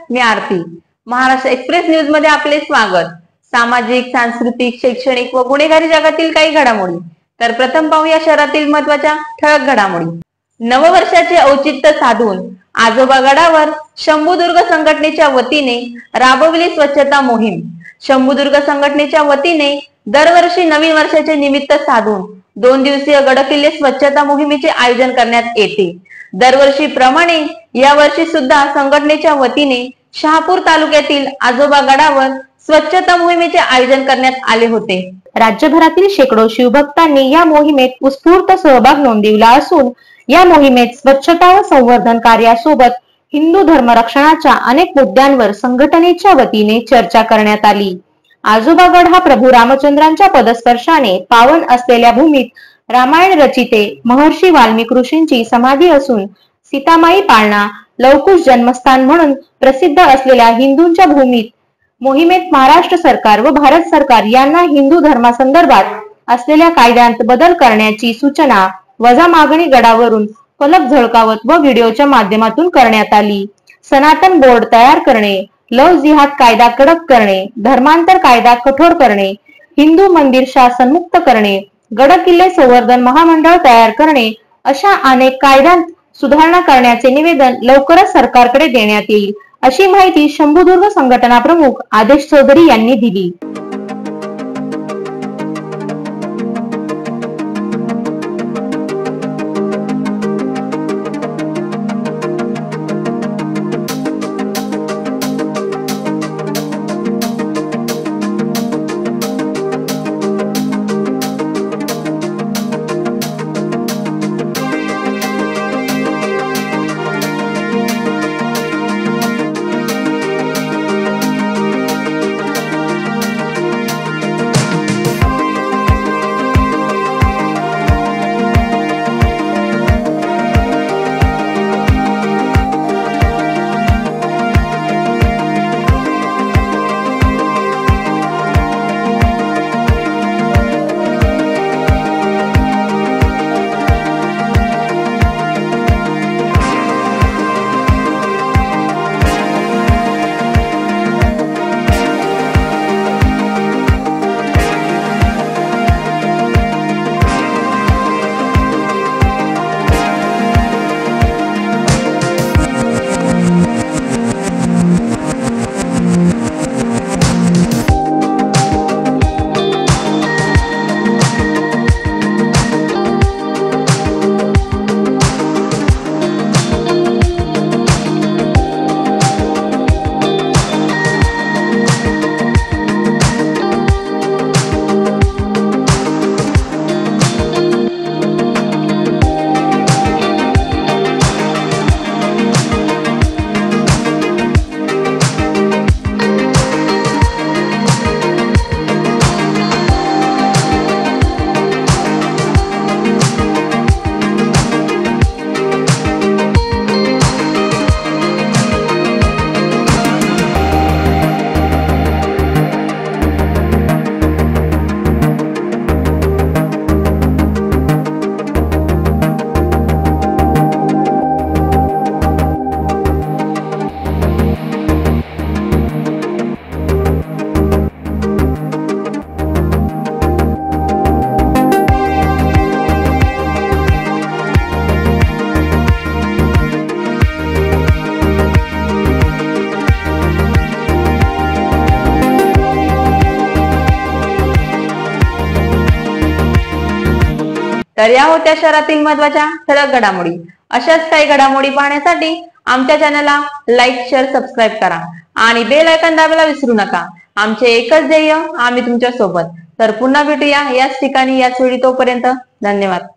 मी आरती। Maharashtra express news मध्ये आपले स्वागत। सामाजिक, सांस्कृतिक, शैक्षणिक व गुन्हेगारी जगातील काही घडामोडी। तर प्रथम पाहूया शहरातील महत्त्वाच्या ठळक घडामोडी। नववर्षाचे औचित्य साधून आजोबा गडावर शंभूदुर्ग संघटनेच्या वतीने राबवली स्वच्छता मोहीम। शंभूदुर्ग संघटनेच्या वतीने दरवर्षी नवीन वर्षाचे निमित्त साधून 2 दिवसीय गडकिल्ले स्वच्छता मोहिमेचे आयोजन करण्यात येते। दरवर्षीप्रमाणे यावर्षी सुद्धा संघटनेच्या वतीने शहापूर तालुक्यातील आजोबा गडावर स्वच्छता मोहिमेचे आयोजन करण्यात आले होते। राज्यभरातील शेकडो शिवभक्तांनी या मोहिमेत उत्स्फूर्त सहभाग नोंदविला असून या मोहिमेत स्वच्छता व संवर्धन कार्यासोबत हिंदू धर्मरक्षणाच्या अनेक मुद्द्यांवर संघटनेच्या वतीने चर्चा करण्यात आली। आजोबागड हा प्रभू रामचंद्रांच्या पदस्पर्शाने पावन असलेल्या भूमीत रामायण रचिते महर्षी वाल्मिक ऋषींची समाधी असून सीतामाई पाळणा लवकुश जन्मस्थान म्हणून प्रसिद्ध असलेल्या हिंदूंच्या भूमीत मोहिमेत महाराष्ट्र सरकार व भारत सरकार यांना हिंदू धर्मासंदर्भात असलेल्या कायद्यांत बदल करण्याची सूचना वजा मागणी गडावरून फलक झळकावत व व्हिडिओच्या माध्यमातून करण्यात आली। सनातन बोर्ड तयार करणे, लव्ह जिहाद कायदा कडक करणे, धर्मांतर कायदा कठोर करणे, हिंदू मंदिर शासन मुक्त करणे, गडकिल्ले संवर्धन महामंडळ तयार करणे अशा अनेक कायद्यांत सुधारणा करण्याचे निवेदन लवकरच सरकारकडे देण्यात येईल, अशी माहिती शंभूदुर्ग संघटना प्रमुख आदेश चौधरी यांनी दिली। तर या होत्या शहरातील महत्त्वाच्या ठळक घडामोडी। अशाच काही घडामोडी पाहण्यासाठी आमच्या चॅनलला लाईक, शेअर, सबस्क्राईब करा आणि बेल आयकॉन दाबायला विसरू नका। आमचे एकच ध्येय, आम्ही तुमच्या सोबत। तर पुन्हा भेटूया याच ठिकाणी याच वेळी, तोपर्यंत धन्यवाद।